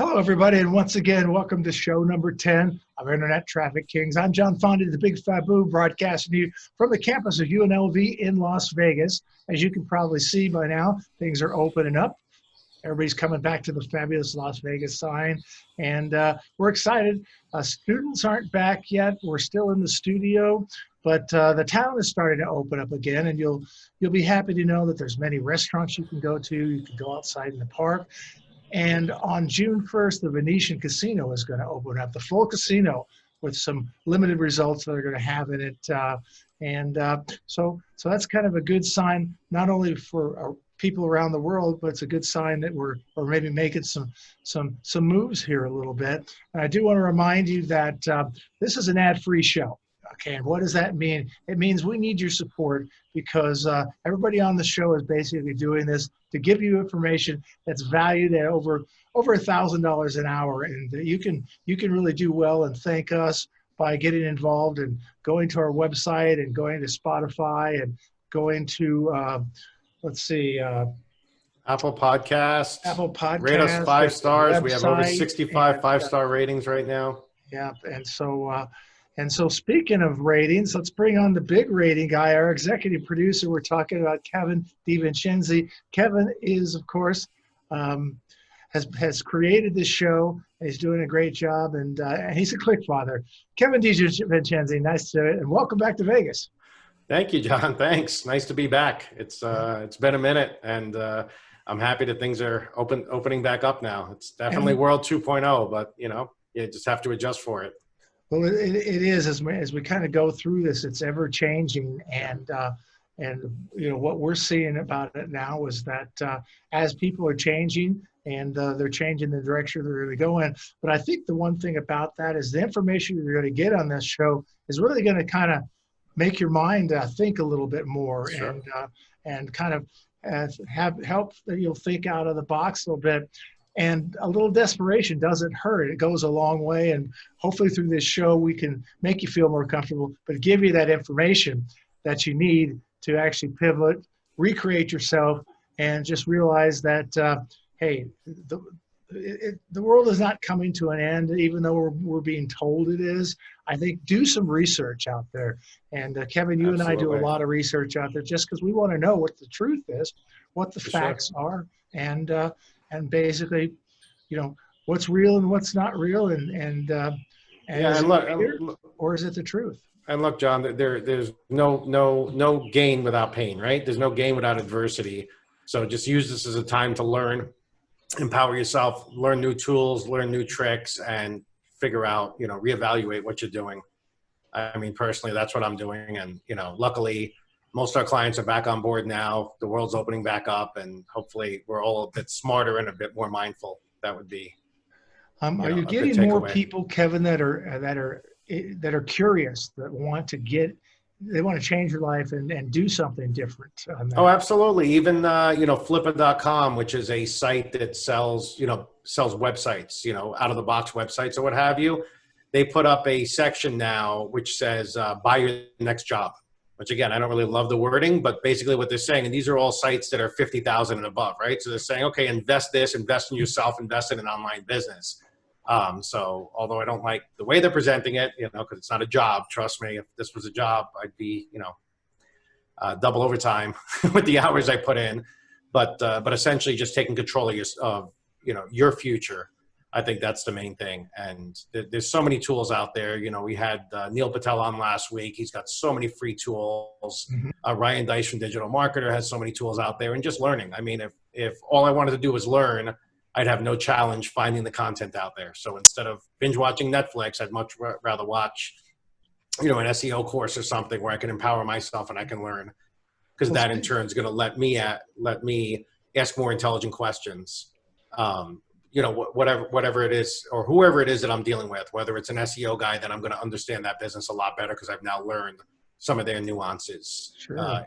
Hello, everybody, and once again, welcome to show number 10 of Internet Traffic Kings. I'm John Fondy, the Big Faboo, broadcasting to you from the campus of UNLV in Las Vegas. As you can probably see by now, things are opening up. Everybody's coming back to the fabulous Las Vegas sign, and we're excited. Students aren't back yet. We're still in the studio, but the town is starting to open up again, and you'll be happy to know that there's many restaurants you can go to. You can go outside in the park. And on June 1st, the Venetian Casino is going to open up, the full casino with some limited results that are going to have in it. So that's kind of a good sign, not only for people around the world, but it's a good sign that we're maybe making some moves here a little bit. And I do want to remind you that this is an ad-free show. Okay, and what does that mean? It means we need your support because everybody on the show is basically doing this to give you information that's valued at over $1,000 an hour, and you can really do well and thank us by getting involved and going to our website and going to Spotify and going to Apple Podcasts. Rate us 5 stars. We have over 65 5-star ratings right now. Yeah, and so speaking of ratings, let's bring on the big rating guy, our executive producer. We're talking about Kevin DiVincenzi. Kevin is, of course, has created this show. He's doing a great job, and he's a click father. Kevin DiVincenzi, nice to, and welcome back to Vegas. Thank you, John. Thanks. Nice to be back. It's been a minute, and I'm happy that things are opening back up now. It's definitely World 2.0, but you just have to adjust for it. Well, it is as we kind of go through this. It's ever changing, and what we're seeing about it now is that as people are changing and they're changing the direction they're going to go in. But I think the one thing about that is the information you're going to get on this show is really going to kind of make your mind think a little bit more. Sure. and kind of help that you'll think out of the box a little bit. And a little desperation doesn't hurt. It goes a long way. And hopefully through this show, we can make you feel more comfortable, but give you that information that you need to actually pivot, recreate yourself, and just realize that, hey, the world is not coming to an end, even though we're being told it is. I think do some research out there. And Kevin, you and I do a lot of research out there just because we want to know what the truth is, what the facts are, and basically, what's real and what's not real, or is it the truth? And look, John, there's no gain without pain, right? There's no gain without adversity. So just use this as a time to learn, empower yourself, learn new tools, learn new tricks, and figure out, reevaluate what you're doing. I mean, personally, that's what I'm doing. And, luckily, most of our clients are back on board now. The world's opening back up, and hopefully we're all a bit smarter and a bit more mindful. That would be. Are you getting more people, Kevin, that are curious, that want to change your life and do something different? Oh, absolutely. Even Flippa.com, which is a site that sells websites, out of the box websites or what have you. They put up a section now which says buy your next job. Which again, I don't really love the wording, but basically what they're saying, and these are all sites that are 50,000 and above, right? So they're saying, okay, invest in yourself, invest in an online business. So although I don't like the way they're presenting it, because it's not a job, trust me, if this was a job, I'd be, double overtime with the hours I put in, but essentially just taking control of your future. I think that's the main thing. And there's so many tools out there. We had Neil Patel on last week. He's got so many free tools. Mm-hmm. Ryan Dice from Digital Marketer has so many tools out there, and just learning. I mean, if all I wanted to do was learn, I'd have no challenge finding the content out there. So instead of binge watching Netflix, I'd much rather watch, an SEO course or something where I can empower myself and I can learn, because that in turn is going to let me ask more intelligent questions. Whatever it is, or whoever it is that I'm dealing with, whether it's an SEO guy, then I'm going to understand that business a lot better because I've now learned some of their nuances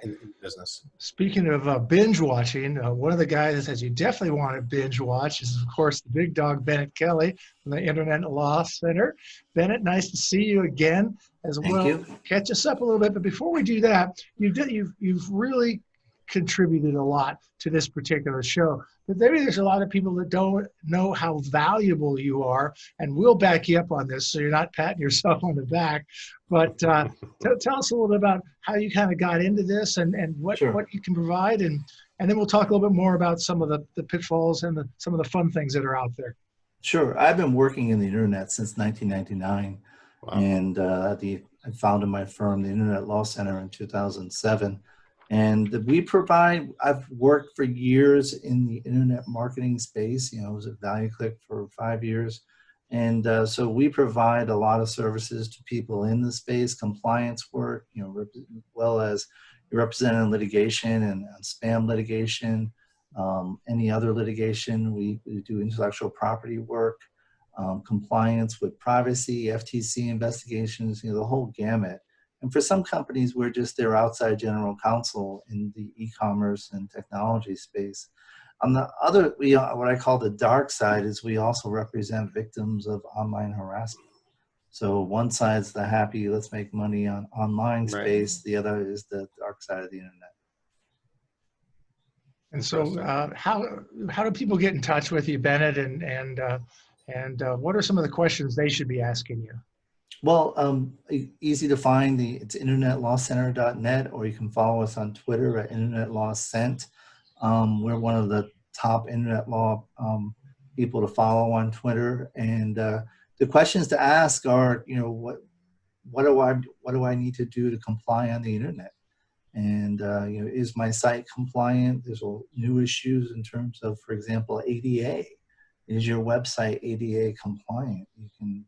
in business. Speaking of binge watching, one of the guys that you definitely want to binge watch is, of course, the big dog, Bennett Kelly from the Internet Law Center. Bennett, nice to see you again as well. Thank you. Catch us up a little bit, but before we do that, you've really contributed a lot to this particular show. But maybe there's a lot of people that don't know how valuable you are, and we'll back you up on this so you're not patting yourself on the back. But tell us a little bit about how you kind of got into this and what, Sure. what you can provide, and then we'll talk a little bit more about some of the pitfalls and some of the fun things that are out there. Sure. I've been working in the internet since 1999. Wow. And I founded my firm, the Internet Law Center, in 2007. And I've worked for years in the internet marketing space. I was at ValueClick for 5 years. And so we provide a lot of services to people in the space, compliance work, as well as representing litigation and spam litigation, any other litigation. We do intellectual property work, compliance with privacy, FTC investigations, the whole gamut. And for some companies, we're just their outside general counsel in the e-commerce and technology space. On the other, what I call the dark side is we also represent victims of online harassment. So one side's the happy, let's make money on online space. The other is the dark side of the internet. And so how do people get in touch with you, Bennett, and what are some of the questions they should be asking you? Well, easy to find. It's internetlawcenter.net, or you can follow us on Twitter at internetlawcent. We're one of the top internet law people to follow on Twitter. And the questions to ask are, what do I need to do to comply on the internet? And is my site compliant? There's new issues in terms of, for example, ADA. Is your website ADA compliant? You can.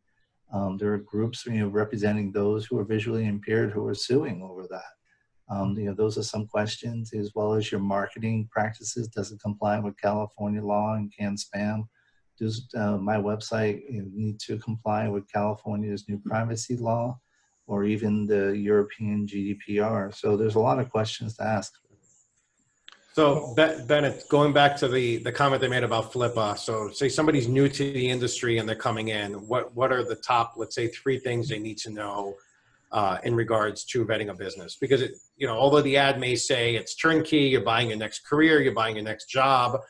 There are groups representing those who are visually impaired who are suing over that. Those are some questions, as well as your marketing practices. Does it comply with California law, and can spam? Does my website need to comply with California's new privacy law, or even the European GDPR? So there's a lot of questions to ask. So Bennett, going back to the comment they made about Flippa. So say somebody's new to the industry and they're coming in, what are the top, let's say, 3 things they need to know in regards to vetting a business? Because although the ad may say it's turnkey, you're buying your next career, you're buying your next job,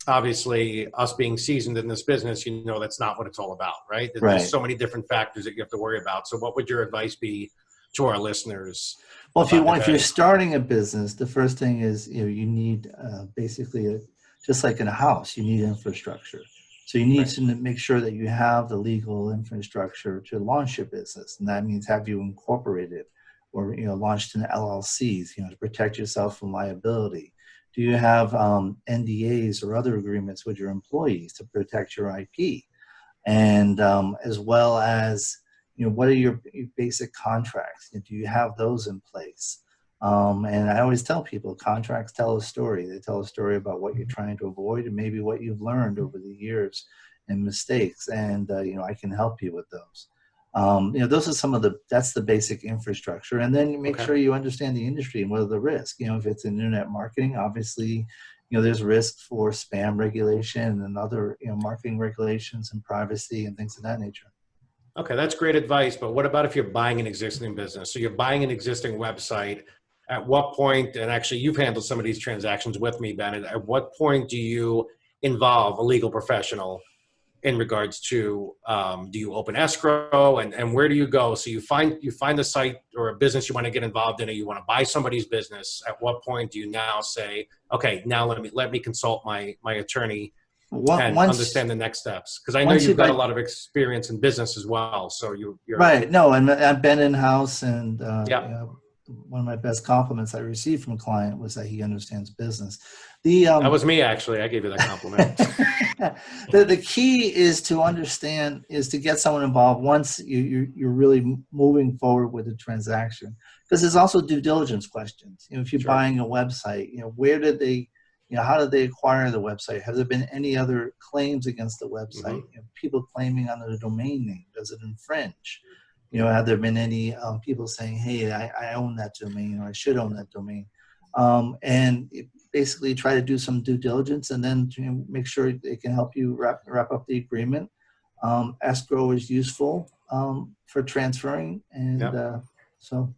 obviously us being seasoned in this business, that's not what it's all about, right? There's so many different factors that you have to worry about. So what would your advice be to our listeners? Well, if you're starting a business, the first thing is you need basically just like in a house, you need infrastructure. So you need to make sure that you have the legal infrastructure to launch your business, and that means have you incorporated or launched an LLCs, to protect yourself from liability. Do you have NDAs or other agreements with your employees to protect your IP, and as well as what are your basic contracts? Do you have those in place? And I always tell people, contracts tell a story. They tell a story about what you're trying to avoid and maybe what you've learned over the years and mistakes. And, I can help you with those. Those are that's the basic infrastructure. And then you make sure you understand the industry and what are the risks. If it's internet marketing, obviously, there's risk for spam regulation and other, marketing regulations and privacy and things of that nature. Okay, that's great advice, but what about if you're buying an existing business? So you're buying an existing website. At what point, and actually you've handled some of these transactions with me, Bennett, at what point do you involve a legal professional in regards to, do you open escrow, and where do you go? So you find the site or a business you want to get involved in, or you want to buy somebody's business. At what point do you now say, okay, now let me consult my attorney and understand the next steps? Because I know you've got a lot of experience in business as well. So you're right. No, and I've been in-house, and one of my best compliments I received from a client was that he understands business. That was me, actually. I gave you that compliment. The key is to understand, is to get someone involved once you're really moving forward with the transaction. Because there's also due diligence questions. If you're buying a website, where did they, how did they acquire the website? Have there been any other claims against the website? People claiming under the domain name, does it infringe? Have there been any people saying, hey, I own that domain, or I should own that domain? And basically try to do some due diligence, and then make sure they can help you wrap up the agreement. Escrow is useful for transferring, and so.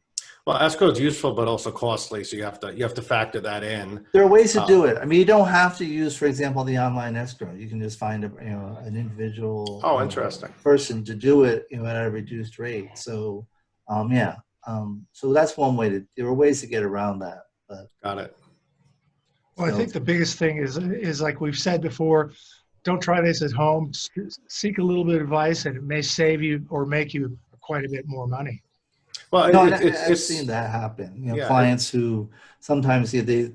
Well, escrow is useful, but also costly, so you have to factor that in. There are ways to do it. I mean, you don't have to use, for example, the online escrow. You can just find an individual Oh, interesting. person to do it, at a reduced rate. So, yeah. So that's one way there are ways to get around that. But, Got it. Well, I think the biggest thing is like we've said before, don't try this at home. Seek a little bit of advice, and it may save you or make you quite a bit more money. Well, no, I've seen that happen. Yeah, clients who sometimes their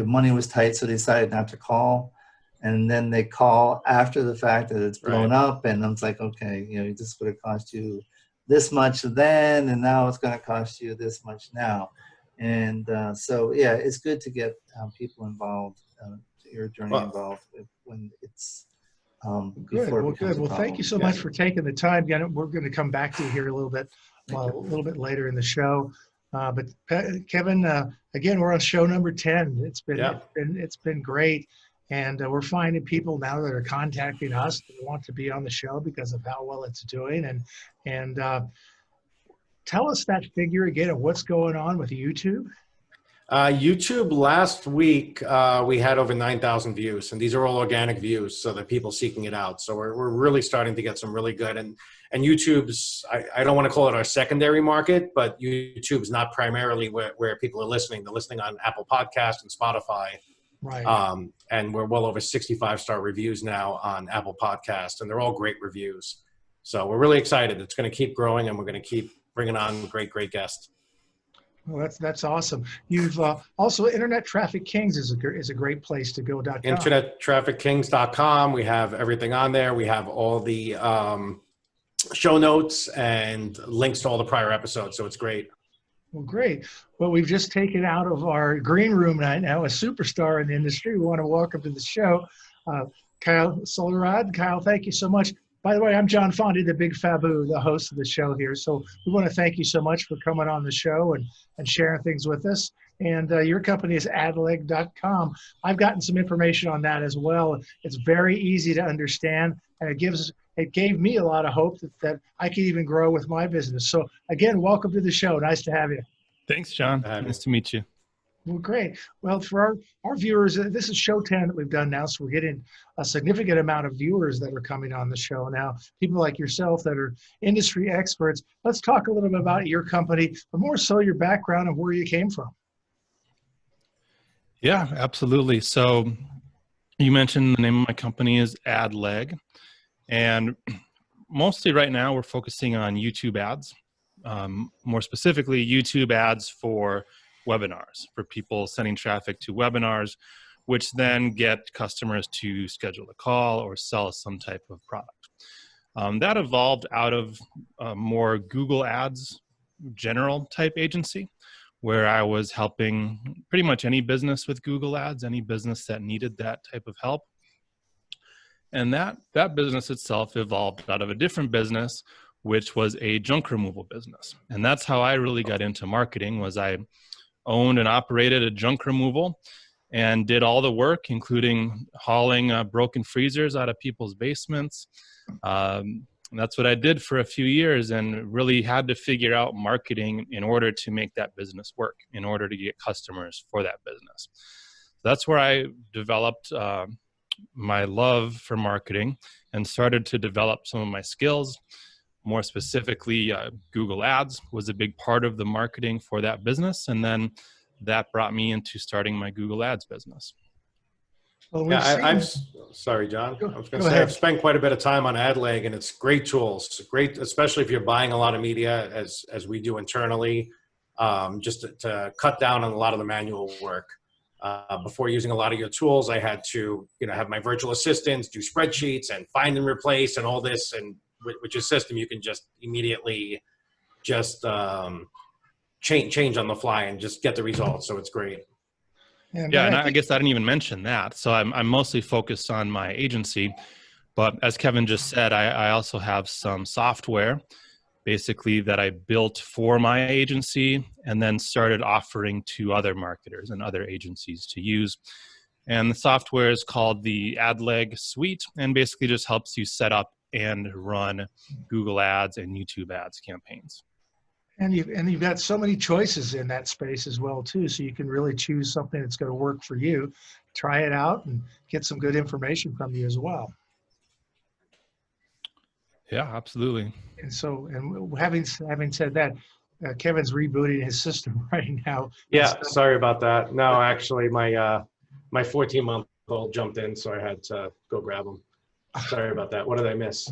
money was tight, so they decided not to call, and then they call after the fact that it's blown up, and I'm like, okay, this would have cost you this much then, and now it's going to cost you this much now. And so, yeah, it's good to get people involved, your attorney involved when it's Good. Well, thank you so much for taking the time. Again, we're going to come back to you here a little bit later in the show. But Kevin, again, we're on show number 10. It's been great, and we're finding people now that are contacting us that want to be on the show because of how well it's doing. And tell us that figure again of what's going on with YouTube. YouTube last week, we had over 9,000 views, and these are all organic views, so that people seeking it out. So we're really starting to get some really good, and YouTube's, I don't want to call it our secondary market, but YouTube's not primarily where people are listening. They're listening on Apple Podcasts and Spotify. Right. And we're well over 65-star reviews now on Apple Podcasts, and they're all great reviews. So we're really excited. It's going to keep growing, and we're going to keep bringing on great guests. Well, that's awesome. You've also Internet Traffic Kings is a great place to go. InternetTrafficKings.com. We have everything on there. We have all the show notes and links to all the prior episodes. So it's great. Well, great. Well, we've just taken out of our green room right now a superstar in the industry. We want to welcome to the show Kyle Sulerud. Kyle, thank you so much. By the way, I'm John Fondy, the Big Fabu, the host of the show here. So we want to thank you so much for coming on the show and sharing things with us. And your company is AdLeg.com. I've gotten some information on that as well. It's very easy to understand, and it gave me a lot of hope that I could even grow with my business. So again, welcome to the show. Nice to have you. Thanks, John. Nice to meet you. Well, great. Well, for our viewers, this is show 10 that we've done now, so we're getting a significant amount of viewers that are coming on the show now, people like yourself that are industry experts. Let's talk a little bit about your company, but more so your background and where you came from. Yeah, absolutely. So you mentioned the name of my company is AdLeg, and mostly right now we're focusing on YouTube ads, more specifically YouTube ads for webinars, for people sending traffic to webinars, which then get customers to schedule a call or sell some type of product. That evolved out of more Google Ads general type agency, where I was helping pretty much any business with Google Ads, any business that needed that type of help. And that business itself evolved out of a different business, which was a junk removal business. And that's how I really got into marketing. Was I owned and operated a junk removal and did all the work, including hauling broken freezers out of people's basements. That's what I did for a few years, and really had to figure out marketing in order to make that business work, in order to get customers for that business. That's where I developed my love for marketing and started to develop some of my skills. More specifically, Google Ads was a big part of the marketing for that business. And then that brought me into starting my Google Ads business. Well, yeah, sorry, John. I was going to say, I've spent quite a bit of time on AdLeg, and it's great tools. Great, especially if you're buying a lot of media, as we do internally, just to cut down on a lot of the manual work. Before using a lot of your tools, I had to, have my virtual assistants do spreadsheets and find and replace and all this. And with your system, you can just immediately just change on the fly and just get the results. So it's great. Yeah, and I guess I didn't even mention that. So I'm mostly focused on my agency, but as Kevin just said, I also have some software basically that I built for my agency and then started offering to other marketers and other agencies to use. And the software is called the AdLeg Suite, and basically just helps you set up and run Google Ads and YouTube Ads campaigns. And you've got so many choices in that space as well too. So you can really choose something that's going to work for you, try it out, and get some good information from you as well. Yeah, absolutely. And so, and having said that, Kevin's rebooting his system right now. Yeah, sorry about that. No, actually, my 14-month-old jumped in, so I had to go grab him. Sorry about that. What did I miss?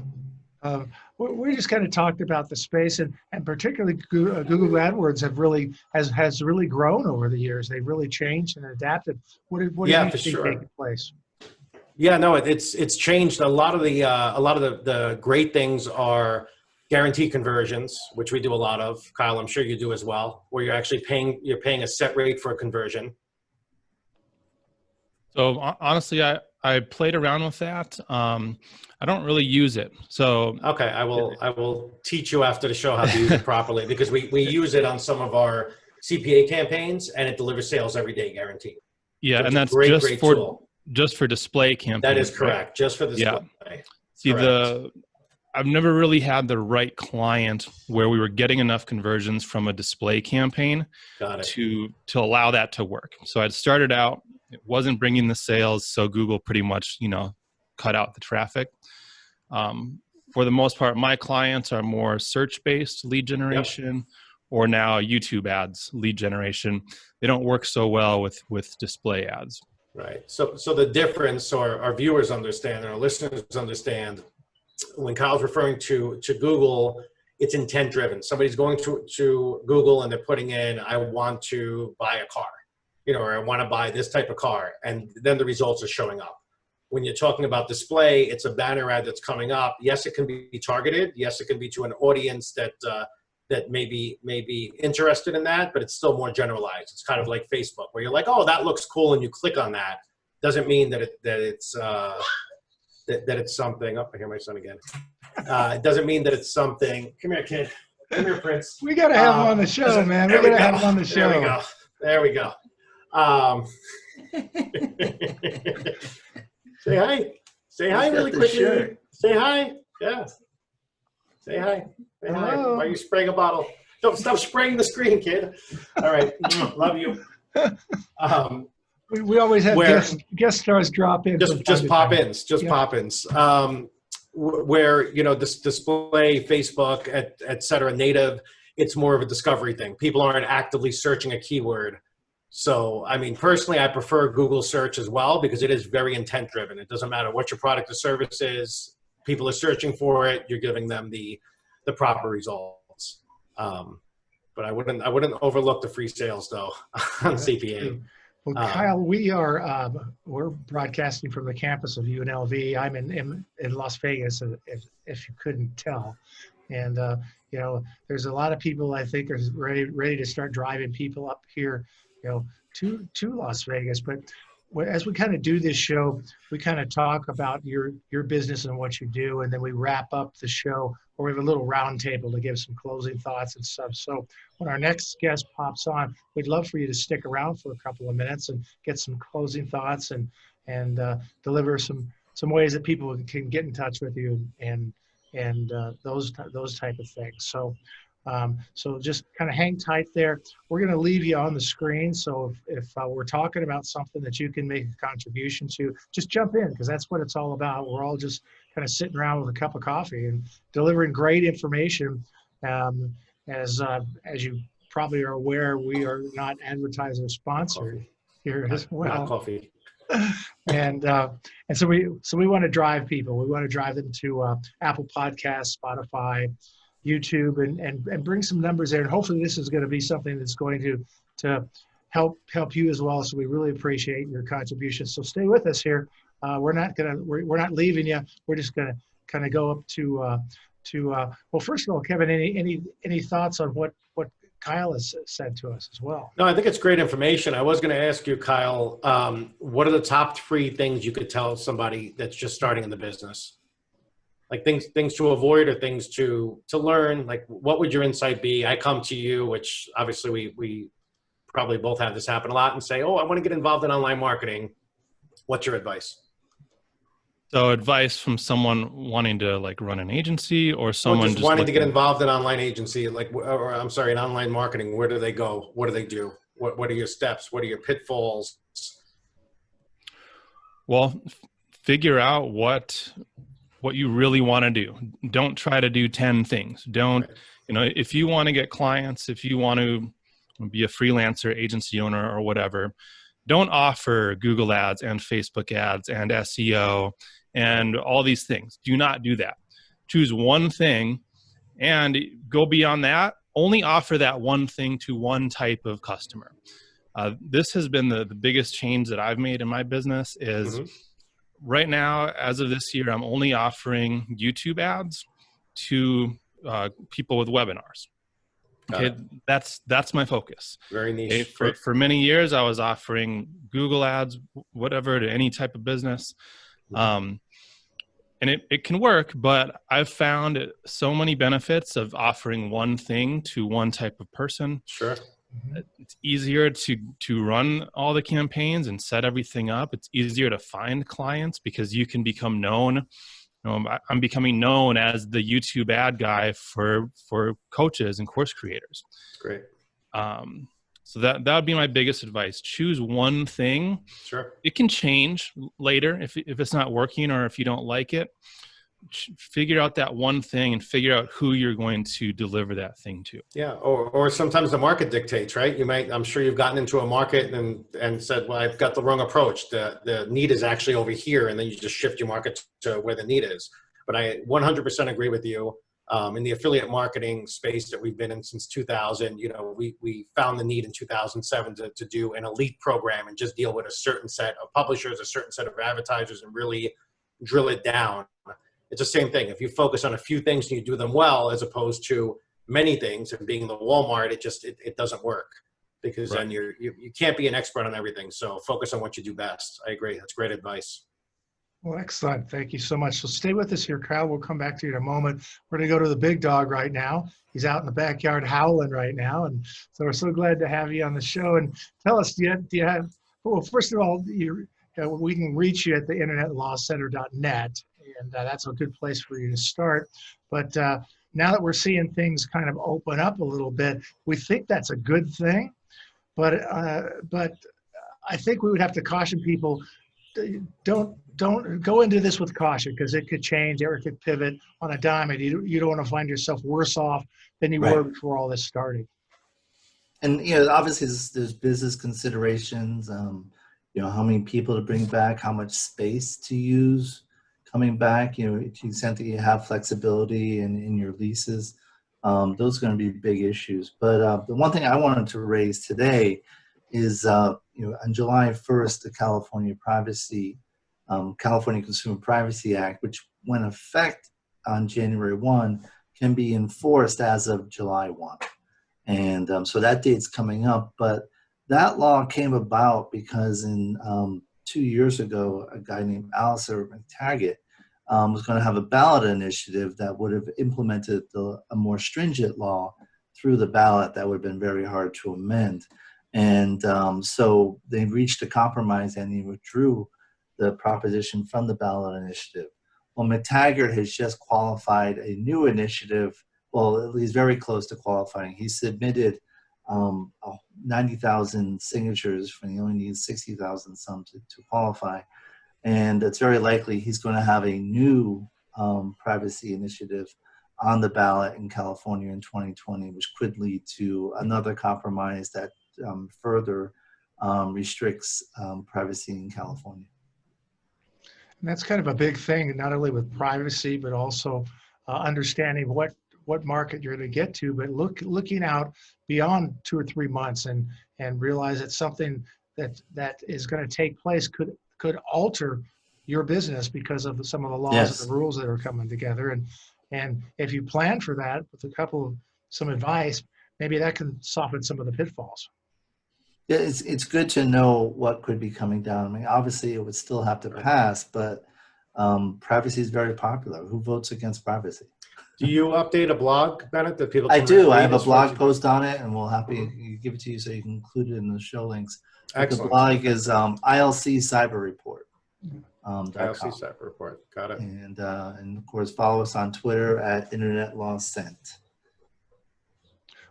We just kind of talked about the space, and particularly Google AdWords has really grown over the years. They've really changed and adapted. What do you for see sure. taking place? Yeah, no, it's changed. A lot of the great things are guaranteed conversions, which we do a lot of. Kyle, I'm sure you do as well, where you're actually paying a set rate for a conversion. So honestly, I played around with that. I don't really use it. So okay, I will teach you after the show how to use it properly, because we use it on some of our CPA campaigns, and it delivers sales every day guaranteed. Yeah, so and that's great for tool. Just for display campaigns. That is correct. Right? Just for display. Yeah. See, I've never really had the right client where we were getting enough conversions from a display campaign to allow that to work. So I'd started out, it wasn't bringing the sales, so Google pretty much, cut out the traffic. For the most part, my clients are more search-based lead generation, or now YouTube ads lead generation. They don't work so well with display ads. Right. So the difference, or our viewers understand, and our listeners understand, when Kyle's referring to Google, it's intent driven. Somebody's going to Google and they're putting in, I want to buy a car, or I want to buy this type of car, and then the results are showing up. When you're talking about display, it's a banner ad that's coming up. Yes, it can be targeted. Yes, it can be to an audience that may be interested in that, but it's still more generalized. It's kind of like Facebook, where you're like, oh, that looks cool, and you click on that. Doesn't mean that it's something. Oh, I hear my son again. It doesn't mean that it's something. Come here, kid. Come here, Prince. We got to have him on the show, man. We got to have him on the show. There we go. Say hi. Say hi really quickly. Say hi. Yeah. Say hi. Say hi. Why are you spraying a bottle? Don't stop spraying the screen, kid. All right. Love you. We always have guest stars drop in. Just pop-ins. Pop-ins. Where, this display, Facebook, et cetera, native, it's more of a discovery thing. People aren't actively searching a keyword. So, personally, I prefer Google search as well, because it is very intent driven. It doesn't matter what your product or service is. People are searching for it. You're giving them the proper results. But I wouldn't overlook the free sales though on CPA. Well, Kyle, we're broadcasting from the campus of UNLV. I'm in Las Vegas, if you couldn't tell. And there's a lot of people I think are ready to start driving people up here, to Las Vegas. But as we kind of do this show, we kind of talk about your business and what you do, and then we wrap up the show, or we have a little round table to give some closing thoughts and stuff. So when our next guest pops on, we'd love for you to stick around for a couple of minutes and get some closing thoughts and deliver some ways that people can get in touch with you and those type of things. So just kind of hang tight there. We're going to leave you on the screen. So if we're talking about something that you can make a contribution to, just jump in, because that's what it's all about. We're all just kind of sitting around with a cup of coffee and delivering great information. As you probably are aware, we are not advertiser sponsored here as well. Not coffee. And so we want to drive people. We want to drive them to Apple Podcasts, Spotify, YouTube, and bring some numbers there. And hopefully this is going to be something that's going to help you as well. So we really appreciate your contributions. So stay with us here. We're not leaving you. We're just going to kind of go up to well, first of all, Kevin, any thoughts on what Kyle has said to us as well? No, I think it's great information. I was going to ask you, Kyle, what are the top 3 things you could tell somebody that's just starting in the business? Like things to avoid, or things to learn? Like, what would your insight be? I come to you, which obviously we probably both have this happen a lot, and say, oh, I want to get involved in online marketing. What's your advice? So advice from someone wanting to like run an agency, or Or someone just wanting to get looking- involved in online agency, like, or I'm sorry, in online marketing. Where do they go? What do they do? What are your steps? What are your pitfalls? Well, figure out what you really want to do. Don't try to do 10 things. Don't, Right. you know, if you want to get clients, if you want to be a freelancer, agency owner, or whatever, don't offer Google ads and Facebook ads and SEO and all these things. Do not do that. Choose one thing and go beyond that. Only offer that one thing to one type of customer. This has been the biggest change that I've made in my business is right now, as of this year, I'm only offering YouTube ads to people with webinars. Okay, that's my focus. Very niche. Okay, for many years, I was offering Google ads, whatever, to any type of business. And it can work, but I've found so many benefits of offering one thing to one type of person. Sure. It's easier to run all the campaigns and set everything up. It's easier to find clients because you can become known. I'm becoming known as the YouTube ad guy for coaches and course creators. Great. So that would be my biggest advice. Choose one thing. Sure. It can change later if it's not working or if you don't like it. Figure out that one thing and figure out who you're going to deliver that thing to. Yeah. Or sometimes the market dictates, right? I'm sure you've gotten into a market and said, well, I've got the wrong approach. The need is actually over here. And then you just shift your market to where the need is. But I 100% agree with you. In the affiliate marketing space that we've been in since 2000, we found the need in 2007 to do an elite program and just deal with a certain set of publishers, a certain set of advertisers, and really drill it down. It's the same thing. If you focus on a few things and you do them well, as opposed to many things and being the Walmart, it doesn't work because Right. then you can't be an expert on everything. So focus on what you do best. I agree. That's great advice. Well, excellent. Thank you so much. So stay with us here, Kyle. We'll come back to you in a moment. We're going to go to the big dog right now. He's out in the backyard howling right now. And so we're so glad to have you on the show. And tell us, do you have, well, first of all, we can reach you at the internetlawcenter.net. And that's a good place for you to start. But now that we're seeing things kind of open up a little bit, we think that's a good thing. But I think we would have to caution people, don't go into this with caution because it could change or it could pivot on a dime, and you don't want to find yourself worse off than you were before all this started. And obviously there's business considerations. How many people to bring back, how much space to use coming back. To the extent that you have flexibility in your leases, those are going to be big issues. But the one thing I wanted to raise today is, on July 1st, the California Consumer Privacy Act, which went into effect on January 1, can be enforced as of July 1. And so that date's coming up. But that law came about because 2 years ago, a guy named Alistair McTaggart was going to have a ballot initiative that would have implemented a more stringent law through the ballot that would have been very hard to amend. And so they reached a compromise and he withdrew the proposition from the ballot initiative. Well, McTaggart has just qualified a new initiative, well, at least very close to qualifying. He submitted 90,000 signatures when he only needs 60,000 some to qualify. And it's very likely he's going to have a new privacy initiative on the ballot in California in 2020, which could lead to another compromise that further restricts privacy in California. And that's kind of a big thing, not only with privacy, but also understanding what market you're going to get to, but looking out beyond 2 or 3 months and realize that something that is going to take place could alter your business because of some of the laws and the rules that are coming together. And if you plan for that with some advice, maybe that can soften some of the pitfalls. Yeah, it's good to know what could be coming down. I mean, obviously it would still have to pass, but privacy is very popular. Who votes against privacy? Do you update a blog, Bennett, that people? I do. I have a blog post on it, and we'll give it to you so you can include it in the show links. Excellent. The blog is ILC Cyber Report. Kyle Sulerud report. Got it. And of course, follow us on Twitter at Internet Law Cent.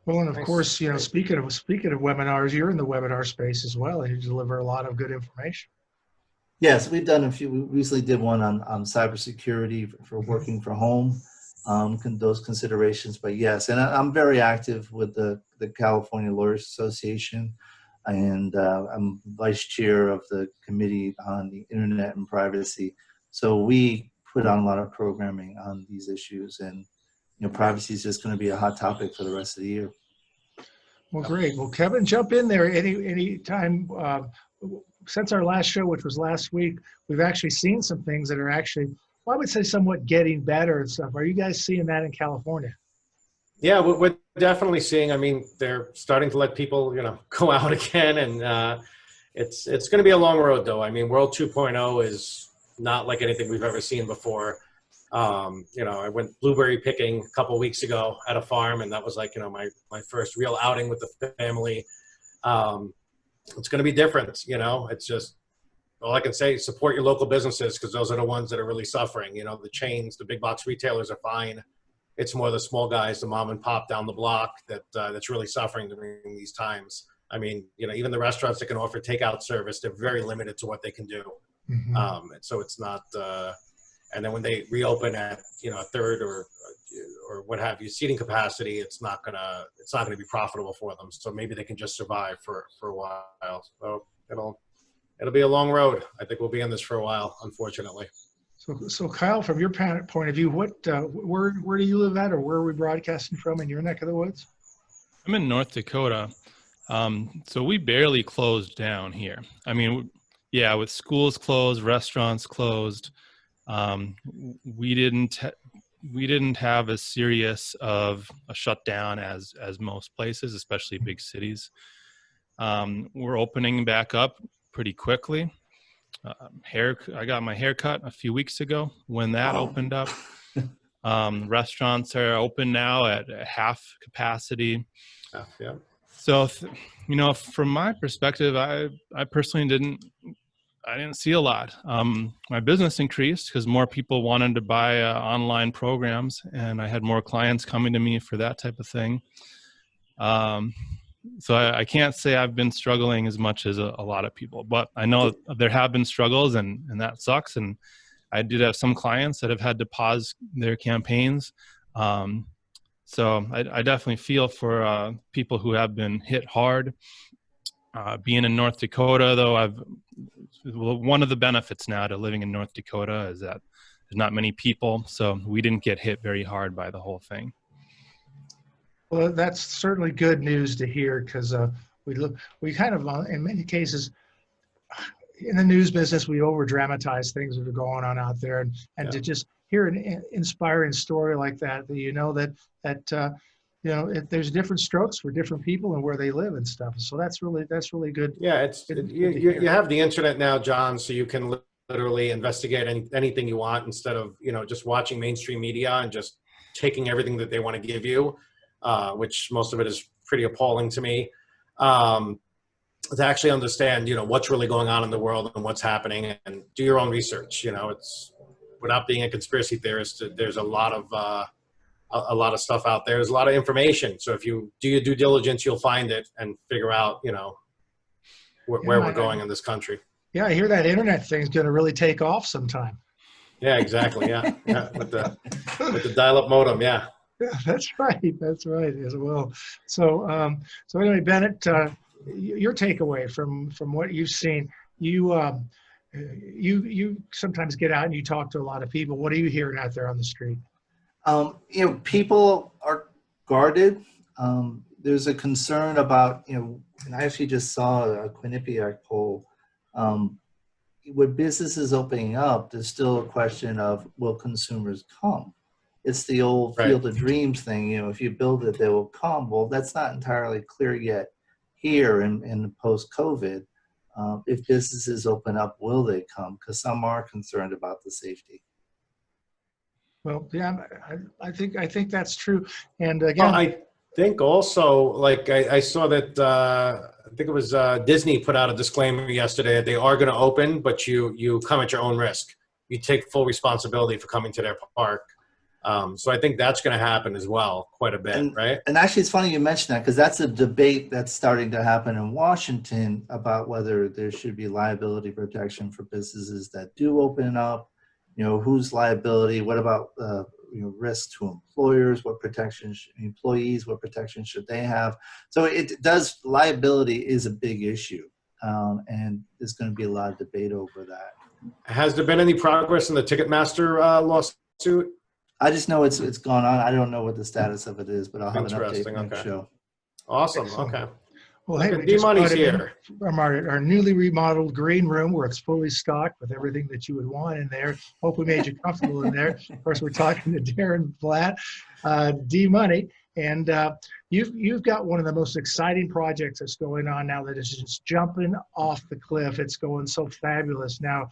Well, and of Nice. course, Great. speaking of webinars, you're in the webinar space as well, and you deliver a lot of good information. Yes, we've done a few. We recently did one on cybersecurity for working from home, those considerations. But yes, and I'm very active with the California Lawyers Association, and I'm vice chair of the committee on the internet and privacy. So we put on a lot of programming on these issues, and privacy is just going to be a hot topic for the rest of the year. Well, great. Well, Kevin, jump in there any time. Since our last show, which was last week, we've actually seen some things that are actually, well, I would say, somewhat getting better and stuff. Are you guys seeing that in California? Yeah, we're definitely seeing. I mean, they're starting to let people, go out again, and it's going to be a long road, though. I mean, World 2.0 is not like anything we've ever seen before. I went blueberry picking a couple of weeks ago at a farm, and that was like, my first real outing with the family. It's going to be different. It's just, all I can say is support your local businesses, because those are the ones that are really suffering. The chains, the big box retailers are fine. It's more the small guys, the mom and pop down the block that's really suffering during these times. I mean, even the restaurants that can offer takeout service, they're very limited to what they can do. Mm-hmm. And so it's not, and then when they reopen at, a third or what have you, seating capacity, it's not gonna be profitable for them. So maybe they can just survive for a while. So it'll be a long road. I think we'll be in this for a while, unfortunately. So Kyle, from your point of view, where do you live at, or where are we broadcasting from in your neck of the woods? I'm in North Dakota. So we barely closed down here. I mean, yeah, with schools closed, restaurants closed, we didn't have as serious of a shutdown as most places, especially big cities. We're opening back up pretty quickly. I got my hair cut a few weeks ago when that opened up. Restaurants are open now at half capacity. Yeah. So, from my perspective, I personally didn't see a lot. My business increased because more people wanted to buy online programs, and I had more clients coming to me for that type of thing. So I can't say I've been struggling as much as a lot of people, but I know there have been struggles, and that sucks. And I did have some clients that have had to pause their campaigns. So I definitely feel for people who have been hit hard. Being in North Dakota, though, one of the benefits now to living in North Dakota is that there's not many people, so we didn't get hit very hard by the whole thing. Well, that's certainly good news to hear, because we kind of, in many cases, in the news business, we over dramatize things that are going on out there, and to just hear an inspiring story like that there's different strokes for different people and where they live and stuff. So that's really good. Yeah, you have the internet now, John, so you can literally investigate anything you want instead of just watching mainstream media and just taking everything that they want to give you, which most of it is pretty appalling to me. To actually understand, what's really going on in the world and what's happening, and do your own research. It's, without being a conspiracy theorist, there's a lot of stuff out there. There's a lot of information. So if you do your due diligence, you'll find it and figure out, where we're going in this country. Yeah, I hear that internet thing's going to really take off sometime. Yeah, exactly. Yeah, with the dial-up modem. Yeah. Yeah, that's right as well. So anyway, Bennett, your takeaway from what you've seen, you sometimes get out and you talk to a lot of people. What are you hearing out there on the street? People are guarded. There's a concern about, and I actually just saw a Quinnipiac poll. With businesses opening up, there's still a question of, will consumers come? It's the old field of dreams thing. If you build it, they will come. Well, that's not entirely clear yet here in post-COVID. If businesses open up, will they come? Because some are concerned about the safety. Well, yeah, I think that's true. And again, think also, like I saw that I think it was Disney put out a disclaimer yesterday that they are going to open, but you come at your own risk. You take full responsibility for coming to their park. So I think that's going to happen as well, quite a bit, right? And actually, it's funny you mentioned that, because that's a debate that's starting to happen in Washington about whether there should be liability protection for businesses that do open up. You know, whose liability? What about risk to employers? What protections employees? What protections should they have? So liability is a big issue, and there's going to be a lot of debate over that. Has there been any progress in the Ticketmaster lawsuit? I just know it's gone on. I don't know what the status of it is, but I'll have an update Interesting, next okay. show. Awesome. Excellent. Okay. Well, hey, we D just Money's brought it in here. from our newly remodeled green room where it's fully stocked with everything that you would want in there. Hope we made you comfortable in there. Of course, we're talking to Darren Blatt, D Money, and you've got one of the most exciting projects that's going on now that is just jumping off the cliff. It's going so fabulous now.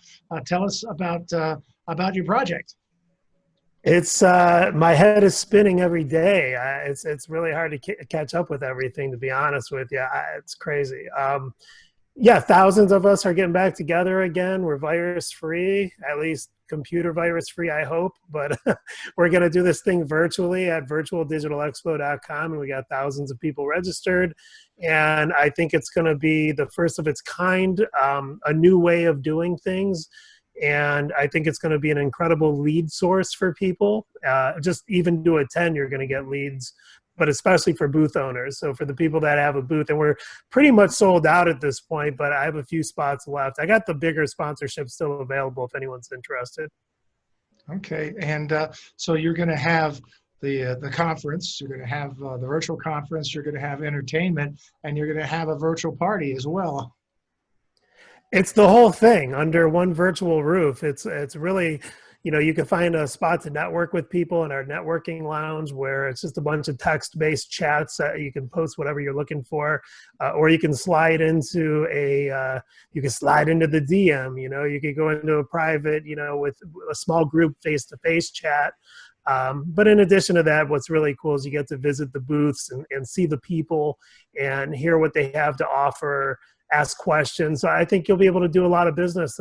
Tell us about your project. It's my head is spinning every day. It's really hard to catch up with everything, to be honest with you. It's crazy. Yeah, thousands of us are getting back together again. We're virus free, at least computer virus free, I hope. But we're going to do this thing virtually at virtualdigitalexpo.com, and we got thousands of people registered. And I think it's going to be the first of its kind, a new way of doing things. And I think it's going to be an incredible lead source for people. Just even to attend, you're going to get leads, but especially for booth owners. So for the people that have a booth, and we're pretty much sold out at this point, but I have a few spots left. I got the bigger sponsorship still available if anyone's interested. Okay, and so you're going to have the conference, you're going to have the virtual conference, you're going to have entertainment, and you're going to have a virtual party as well. It's the whole thing under one virtual roof. It's really, you can find a spot to network with people in our networking lounge where it's just a bunch of text-based chats that you can post whatever you're looking for, or you can slide into the DM. You could go into a private, with a small group face-to-face chat. But in addition to that, what's really cool is you get to visit the booths and see the people and hear what they have to offer. Ask questions. So I think you'll be able to do a lot of business,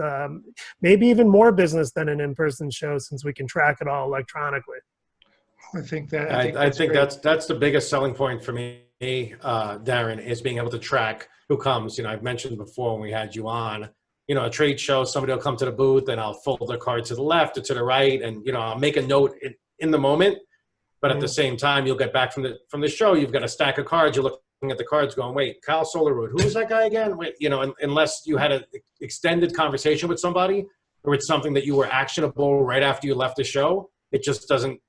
maybe even more business than an in-person show, since we can track it all electronically. I think that's the biggest selling point for me, Darren, is being able to track who comes. I've mentioned before when we had you on, a trade show, somebody will come to the booth and I'll fold their card to the left or to the right, and I'll make a note in the moment. But at the same time, you'll get back from the show, you've got a stack of cards, you're looking at the cards going, wait, Kyle Sulerud, who is that guy again? Wait, unless you had an extended conversation with somebody, or it's something that you were actionable right after you left the show, it just doesn't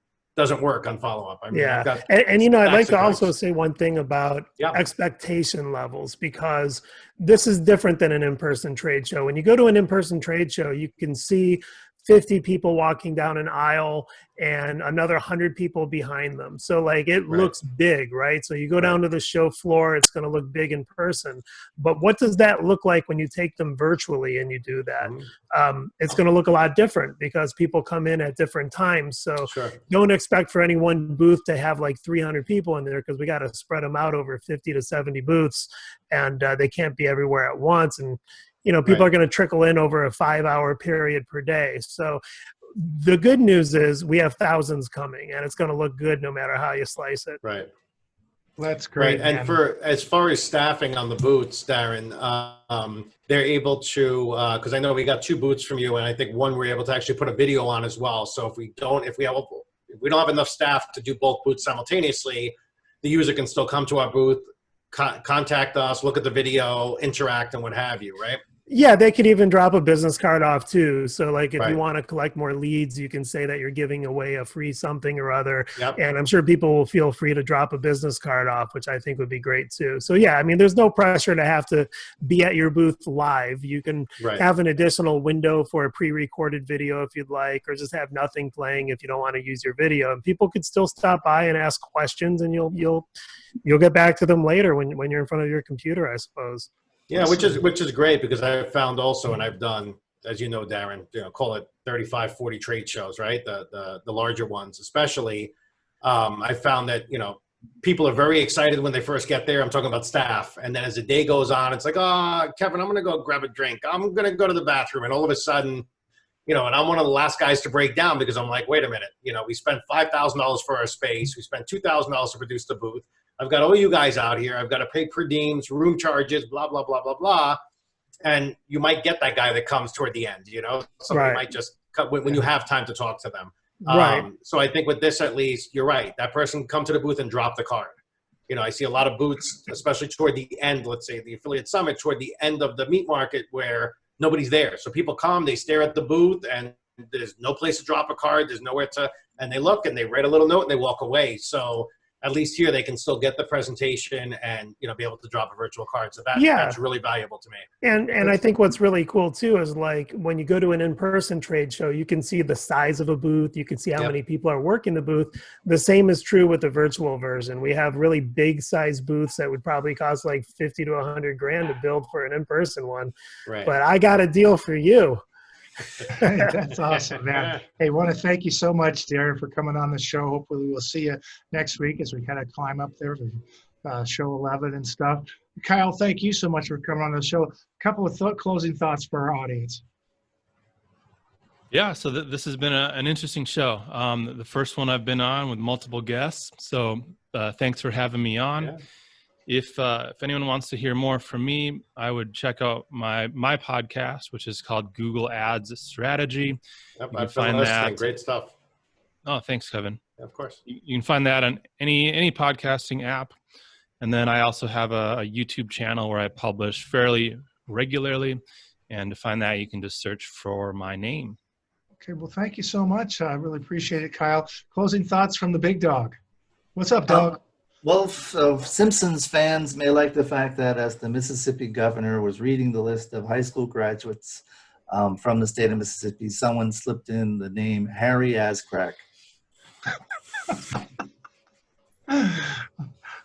work on follow-up. I mean, yeah. And I'd like to also say one thing about expectation levels, because this is different than an in-person trade show. When you go to an in-person trade show, you can see 50 people walking down an aisle and another 100 people behind them. So it looks big, right? So you go down to the show floor, it's going to look big in person. But what does that look like when you take them virtually and you do that? It's going to look a lot different because people come in at different times. So don't expect for any one booth to have 300 people in there, because we got to spread them out over 50 to 70 booths, and they can't be everywhere at once. And people are going to trickle in over a 5-hour period per day. So the good news is we have thousands coming, and it's going to look good no matter how you slice it. Right. That's great. Right. And as far as staffing on the booths, Darren, they're able to, because I know we got 2 booths from you, and I think one we're able to actually put a video on as well. So if we don't have enough staff to do both booths simultaneously, the user can still come to our booth, contact us, look at the video, interact, and what have you, right? Yeah, they could even drop a business card off too. So if you want to collect more leads, you can say that you're giving away a free something or other. And I'm sure people will feel free to drop a business card off, which I think would be great too. So yeah, there's no pressure to have to be at your booth live. You can have an additional window for a pre-recorded video if you'd like, or just have nothing playing if you don't want to use your video. And people could still stop by and ask questions, and you'll get back to them later when you're in front of your compuder, I suppose. Yeah, which is great, because I've found also, and I've done, as you know, Darren, call it 35, 40 trade shows, right? The larger ones, especially. I found that, people are very excited when they first get there. I'm talking about staff. And then as the day goes on, it's like, oh, Kevin, I'm going to go grab a drink. I'm going to go to the bathroom. And all of a sudden, and I'm one of the last guys to break down because I'm like, wait a minute, we spent $5,000 for our space. We spent $2,000 to produce the booth. I've got all you guys out here. I've got to pay per diems, room charges, blah, blah, blah, blah, blah. And you might get that guy that comes toward the end, Somebody might just cut when you have time to talk to them. Right. So I think with this, at least, you're right. That person can come to the booth and drop the card. I see a lot of booths, especially toward the end, let's say the affiliate summit, toward the end of the meat market where nobody's there. So people come, they stare at the booth, and there's no place to drop a card. There's nowhere to, and they look and they write a little note and they walk away. So at least here they can still get the presentation and, be able to drop a virtual card. So that's really valuable to me. And I think what's really cool too is like when you go to an in-person trade show, you can see the size of a booth. You can see how many people are working the booth. The same is true with the virtual version. We have really big size booths that would probably cost like 50 to 100 grand to build for an in-person one. Right. But I got a deal for you. That's awesome, man. Hey, want to thank you so much, Darren, for coming on the show. Hopefully we'll see you next week as we kind of climb up there for show 11 and stuff. Kyle, thank you so much for coming on the show. A couple of closing thoughts for our audience. Yeah, so this has been an interesting show. The first one I've been on with multiple guests. So thanks for having me on. Yeah. If anyone wants to hear more from me, I would check out my podcast, which is called Google Ads Strategy. Yep, You can find that. Great stuff. Oh, thanks, Kevin. Yeah, of course. You can find that on any podcasting app. And then I also have a YouTube channel where I publish fairly regularly. And to find that, you can just search for my name. Okay, well, thank you so much. I really appreciate it, Kyle. Closing thoughts from the big dog. What's up, dog? Well, so Simpsons fans may like the fact that as the Mississippi governor was reading the list of high school graduates from the state of Mississippi, someone slipped in the name Harry Ascrack.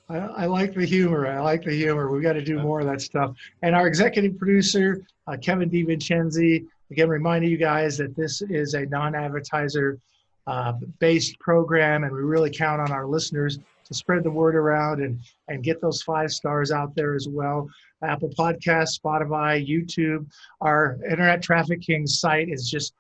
I like the humor. We've got to do more of that stuff. And our executive producer, Kevin DiVincenzi, again, reminding you guys that this is a non-advertiser based program, and we really count on our listeners to spread the word around and get those 5 stars out there as well. Apple Podcasts, Spotify, YouTube, our Internet Traffic Kings site is just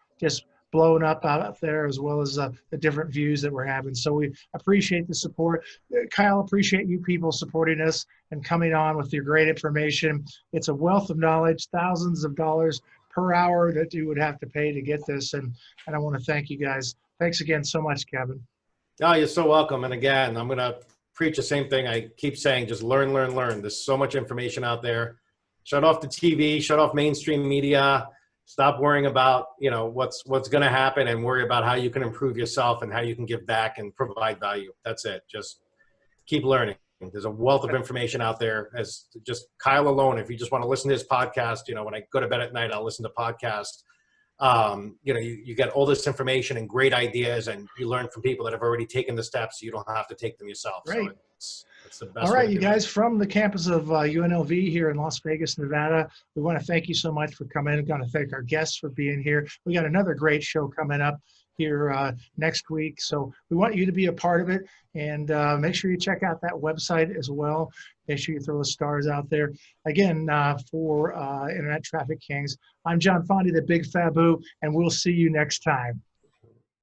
blowing up out there, as well as the different views that we're having. So we appreciate the support. Kyle, appreciate you people supporting us and coming on with your great information. It's a wealth of knowledge, thousands of dollars per hour that you would have to pay to get this. And I want to thank you guys. Thanks again so much, Kevin. Oh, you're so welcome. And again, I'm going to preach the same thing I keep saying, just learn, learn, learn. There's so much information out there. Shut off the TV, shut off mainstream media. Stop worrying about, what's going to happen, and worry about how you can improve yourself and how you can give back and provide value. That's it. Just keep learning. There's a wealth of information out there. As just Kyle alone, if you just want to listen to his podcast, when I go to bed at night, I'll listen to podcasts. You get all this information and great ideas, and you learn from people that have already taken the steps. So you don't have to take them yourself. Right. So it's the best. All right, you guys, from the campus of UNLV here in Las Vegas, Nevada, we want to thank you so much for coming. We want to thank our guests for being here. We got another great show coming up here next week. So we want you to be a part of it, and make sure you check out that website as well. Make sure you throw the stars out there. Again, for Internet Traffic Kings, I'm John Fondy, the Big Fabu, and we'll see you next time.